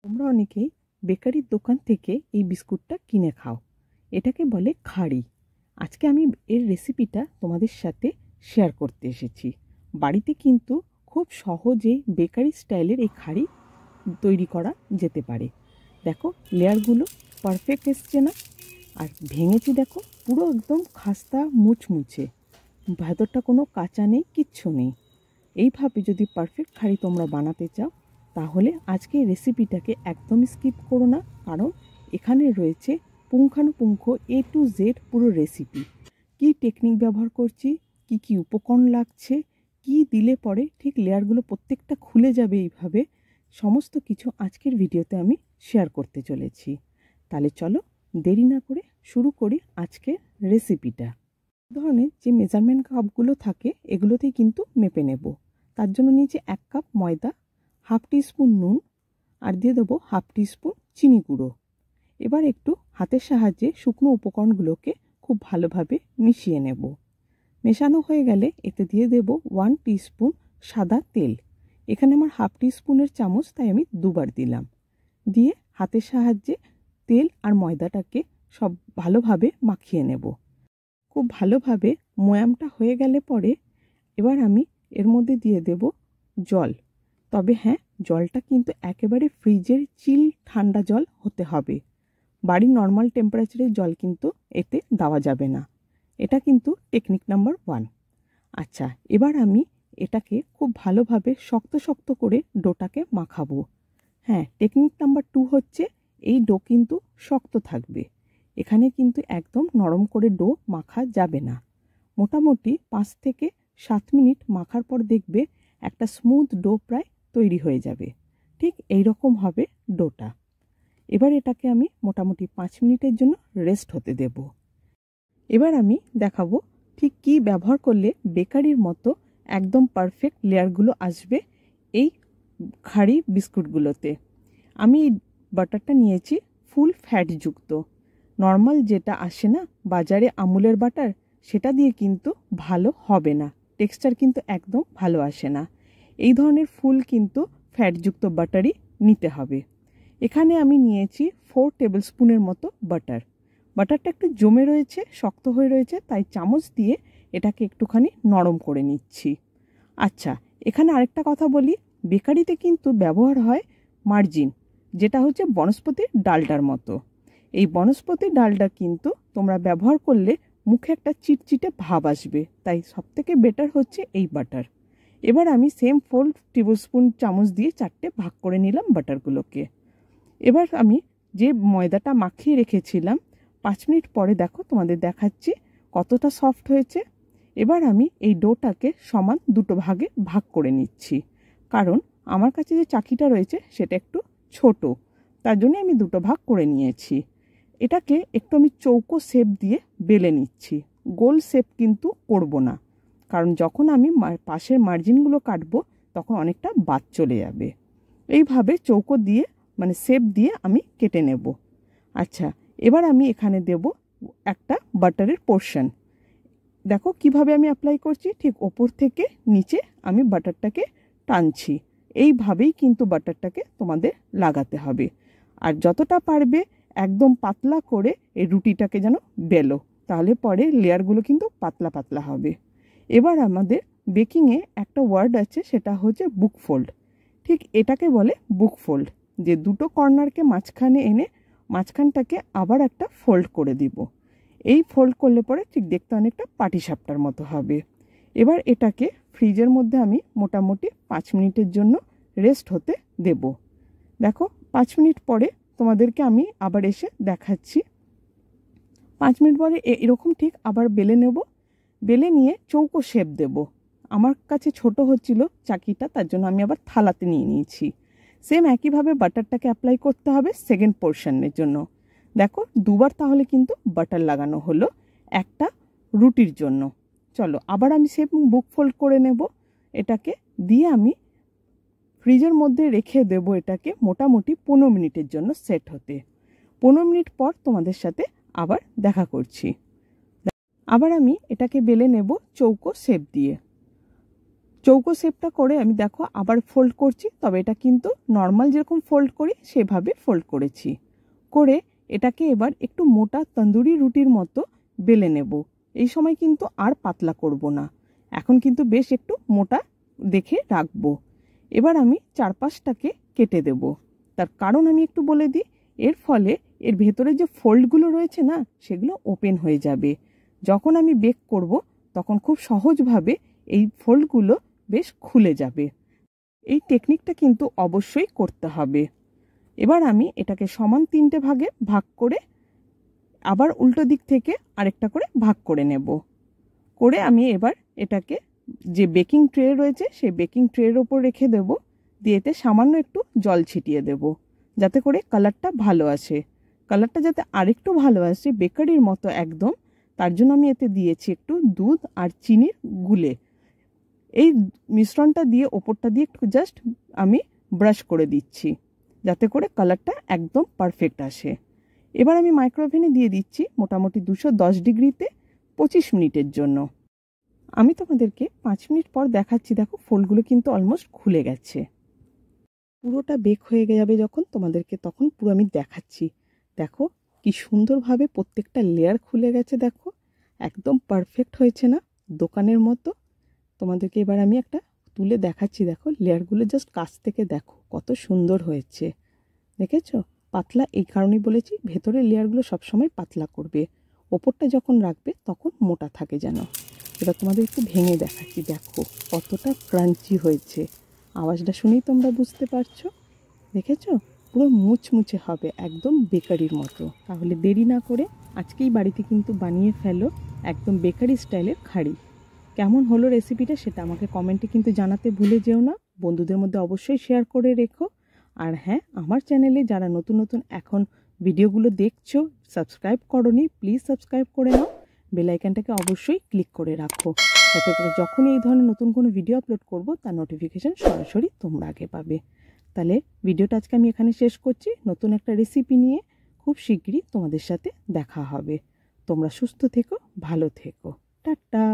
তোমরা অনেকেই বেকারির দোকান থেকে এই বিস্কুটটা কিনে খাও। এটাকে বলে খাড়ি। আজকে আমি এর রেসিপিটা তোমাদের সাথে শেয়ার করতে এসেছি। বাড়িতে কিন্তু খুব সহজেই বেকারি স্টাইলের এই খাড়ি তৈরি করা যেতে পারে। দেখো লেয়ারগুলো পারফেক্ট এসছে না? আর ভেঙেছি দেখো, পুরো একদম খাস্তা মুচমুচে, ভেতরটা কোনো কাঁচা নেই, কিচ্ছু নেই। এইভাবে যদি পারফেক্ট খাড়ি তোমরা বানাতে চাও তাহলে আজকে এই রেসিপিটাকে একদম স্কিপ করো না, কারণ এখানে রয়েছে পুঙ্খানুপুঙ্খ A to Z পুরো রেসিপি। কী টেকনিক ব্যবহার করছি, কি উপকরণ লাগছে, কি দিলে পরে ঠিক লেয়ারগুলো প্রত্যেকটা খুলে যাবে, এইভাবে সমস্ত কিছু আজকের ভিডিওতে আমি শেয়ার করতে চলেছি। তাহলে চলো দেরি না করে শুরু করি আজকের রেসিপিটা। ধরনের যে মেজারমেন্ট কাপগুলো থাকে এগুলোতেই কিন্তু মেপে নেব। তার জন্য নিয়েছি 1 কাপ ময়দা, হাফ টিস্পুন নুন, আর দিয়ে দেবো হাফ টিস্পুন চিনি গুঁড়ো। এবার একটু হাতের সাহায্যে শুকনো উপকরণগুলোকে খুব ভালোভাবে মিশিয়ে নেব। মেশানো হয়ে গেলে এতে দিয়ে দেব 1 টিস্পুন সাদা তেল। এখানে আমার হাফ টিস্পুনের চামচ, তাই আমি দুবার দিলাম। দিয়ে হাতের সাহায্যে তেল আর ময়দাটাকে সব ভালোভাবে মাখিয়ে নেব। খুব ভালোভাবে ময়ামটা হয়ে গেলে পরে এবার আমি এর মধ্যে দিয়ে দেব জল। তবে হ্যাঁ, জলটা কিন্তু একেবারে ফ্রিজের চিল ঠান্ডা জল হতে হবে। বাড়ির নর্মাল টেম্পারেচারের জল কিন্তু এতে দেওয়া যাবে না। এটা কিন্তু টেকনিক নাম্বার 1। আচ্ছা, এবার আমি এটাকে খুব ভালোভাবে শক্ত শক্ত করে ডোটাকে মাখাবো। হ্যাঁ, টেকনিক নাম্বার 2 হচ্ছে এই ডো কিন্তু শক্ত থাকবে। এখানে কিন্তু একদম নরম করে ডো মাখা যাবে না। মোটামুটি 5 থেকে 7 মিনিট মাখার পর দেখবে একটা স্মুথ ডো প্রায় তৈরি হয়ে যাবে। ঠিক এই রকম হবে ডোটা। এবার এটাকে আমি মোটামুটি 5 মিনিটের জন্য রেস্ট হতে দেব। এবার আমি দেখাবো ঠিক কি ব্যবহার করলে বেকারির মতো একদম পারফেক্ট লেয়ারগুলো আসবে এই খাড়ি বিস্কুটগুলোতে। আমি এই বাটারটা নিয়েছি ফুল ফ্যাটযুক্ত। নর্মাল যেটা আসে না বাজারে আমুলের বাটার, সেটা দিয়ে কিন্তু ভালো হবে না, টেক্সচার কিন্তু একদম ভালো আসে না। এই ধরনের ফুল কিন্তু ফ্যাটযুক্ত বাটারই নিতে হবে। এখানে আমি নিয়েছি 4 টেবিল স্পুনের মতো বাটার। বাটারটা একটু জমে রয়েছে, শক্ত হয়ে রয়েছে, তাই চামচ দিয়ে এটাকে একটুখানি নরম করে নিচ্ছি। আচ্ছা, এখানে আরেকটা কথা বলি, বেকারিতে কিন্তু ব্যবহার হয় মার্জিন, যেটা হচ্ছে বনস্পতির ডালডার মতো। এই বনস্পতির ডালডা কিন্তু তোমরা ব্যবহার করলে মুখে একটা চিটচিটে ভাব আসবে, তাই সবথেকে বেটার হচ্ছে এই বাটার। এবার আমি সেম 4 টেবিল স্পুন চামচ দিয়ে 4টে ভাগ করে নিলাম বাটারগুলোকে। এবার আমি যে ময়দাটা মাখিয়ে রেখেছিলাম 5 মিনিট পরে দেখো তোমাদের দেখাচ্ছি কতটা সফট হয়েছে। এবার আমি এই ডোটাকে সমান দুটো ভাগে ভাগ করে নিচ্ছি, কারণ আমার কাছে যে চাকিটা রয়েছে সেটা একটু ছোট, তার জন্য আমি দুটো ভাগ করে নিয়েছি। এটাকে একটু আমি চৌকো শেপ দিয়ে বেলে নিচ্ছি, গোল শেপ কিন্তু করব না, কারণ যখন আমি পাশের মার্জিনগুলো কাটবো তখন অনেকটা বাদ চলে যাবে। এইভাবে চৌকো দিয়ে মানে শেপ দিয়ে আমি কেটে নেব। আচ্ছা, এবার আমি এখানে দেব একটা বাটারের পোর্শন। দেখো কিভাবে আমি অ্যাপ্লাই করছি, ঠিক ওপর থেকে নিচে আমি বাটারটাকে টানছি। এইভাবেই কিন্তু বাটারটাকে তোমাদের লাগাতে হবে। আর যতটা পারবে একদম পাতলা করে এই রুটিটাকে যেন বেলো, তাহলে পরে লেয়ারগুলো কিন্তু পাতলা পাতলা হবে। এবার আমাদের বেকিংয়ে একটা ওয়ার্ড আছে, সেটা হচ্ছে বুক ফোল্ড। ঠিক এটাকে বলে বুক ফোল্ড, যে দুটো কর্নারকে মাঝখানে এনে মাঝখানটাকে আবার একটা ফোল্ড করে দিব। এই ফোল্ড করলে পরে ঠিক দেখতে অনেকটা পাটিসাপটার মতো হবে। এবার এটাকে ফ্রিজের মধ্যে আমি মোটামুটি 5 মিনিটের জন্য রেস্ট হতে দেব। দেখো 5 মিনিট পরে তোমাদেরকে আমি আবার এসে দেখাচ্ছি। 5 মিনিট পরে এরকম ঠিক আবার বেলে নেব। বেলে নিয়ে চৌকো শেপ দেব। আমার কাছে ছোট হচ্ছিল চাকিটা, তার জন্য আমি আবার থালাতে নিয়ে নিয়েছি। সেম একইভাবে বাটারটাকে অ্যাপ্লাই করতে হবে সেকেন্ড পোর্শনের জন্য। দেখো দুবার তাহলে কিন্তু বাটার লাগানো হলো একটা রুটির জন্য। চলো আবার আমি সেম বুক ফোল্ড করে নেব। এটাকে দিয়ে আমি ফ্রিজের মধ্যে রেখে দেব এটাকে মোটামুটি 15 মিনিটের জন্য সেট হতে। 15 মিনিট পর তোমাদের সাথে আবার দেখা করছি। আবার আমি এটাকে বেলে নেব চৌকো শেপ দিয়ে। চৌকো শেপটা করে আমি দেখো আবার ফোল্ড করছি, তবে এটা কিন্তু নর্মাল যেরকম ফোল্ড করি সেভাবে ফোল্ড করেছি। করে এটাকে এবার একটু মোটা তন্দুরি রুটির মতো বেলে নেব। এই সময় কিন্তু আর পাতলা করব না, এখন কিন্তু বেশ একটু মোটা দেখে রাখবো। এবার আমি চারপাশটাকে কেটে দেব। তার কারণ আমি একটু বলে দিই, এর ফলে এর ভেতরে যে ফোল্ডগুলো রয়েছে না সেগুলো ওপেন হয়ে যাবে। যখন আমি বেক করব তখন খুব সহজভাবে এই ফোল্ডগুলো বেশ খুলে যাবে। এই টেকনিকটা কিন্তু অবশ্যই করতে হবে। এবার আমি এটাকে সমান 3টে ভাগে ভাগ করে আবার উল্টো দিক থেকে আরেকটা করে ভাগ করে নেব। করে আমি এবার এটাকে যে বেকিং ট্রে রয়েছে সেই বেকিং ট্রের ওপর রেখে দেব, দিয়ে এতে সামান্য একটু জল ছিটিয়ে দেব যাতে করে কালারটা ভালো আসে। কালারটা যাতে আরেকটু ভালো আসে বেকারির মতো একদম, তার জন্য আমি এতে দিয়েছি একটু দুধ আর চিনির গুলে। এই মিশ্রণটা দিয়ে ওপরটা দিয়ে একটু জাস্ট আমি ব্রাশ করে দিচ্ছি যাতে করে কালারটা একদম পারফেক্ট আসে। এবার আমি মাইক্রোওভেনে দিয়ে দিচ্ছি মোটামুটি 210 ডিগ্রিতে 25 মিনিটের জন্য। আমি তোমাদেরকে 5 মিনিট পর দেখাচ্ছি। দেখো ফোল্ডগুলো কিন্তু অলমোস্ট খুলে গেছে। পুরোটা বেক হয়ে যাবে যখন তোমাদেরকে তখন পুরো আমি দেখাচ্ছি। দেখো কি সুন্দরভাবে প্রত্যেকটা লেয়ার খুলে গেছে, দেখো একদম পারফেক্ট হয়েছে না দোকানের মতো। তোমাদেরকে এবার আমি একটা তুলে দেখাচ্ছি। দেখো লেয়ারগুলো জাস্ট কাছ থেকে দেখো কত সুন্দর হয়েছে, দেখেছো? পাতলা এই কারণেই বলেছি, ভেতরের লেয়ারগুলো সবসময় পাতলা করবে, ওপরটা যখন রাখবে তখন মোটা থাকে যেন। এবার তোমাদের একটু ভেঙে দেখাচ্ছি, দেখো কতটা ক্রাঞ্চি হয়েছে। আওয়াজটা শুনেই তোমরা বুঝতে পারছো, দেখেছো? পুরো মুচমুচে হবে একদম বেকারির মতো। তাহলে দেরি না করে আজকেই বাড়িতে কিন্তু বানিয়ে ফেলো একদম বেকারি স্টাইলের খাড়ি। কেমন হলো রেসিপিটা সেটা আমাকে কমেন্টে কিন্তু জানাতে ভুলে যেও না। বন্ধুদের মধ্যে অবশ্যই শেয়ার করে রেখো। আর হ্যাঁ, আমার চ্যানেলে যারা নতুন নতুন এখন ভিডিওগুলো দেখছো, সাবস্ক্রাইব করোনি, প্লিজ সাবস্ক্রাইব করে নাও। বেল আইকনটাকে অবশ্যই ক্লিক করে রাখো যাতে করে যখনই এই ধরনের নতুন কোনো ভিডিও আপলোড করব তার নোটিফিকেশান সরাসরি তোমরা আগে পাবে। তাহলে ভিডিওটা আজকে আমি এখানে শেষ করছি। নতুন একটা রেসিপি নিয়ে খুব শিগগিরই তোমাদের সাথে দেখা হবে। তোমরা সুস্থ থেকো, ভালো থেকো, টাটা।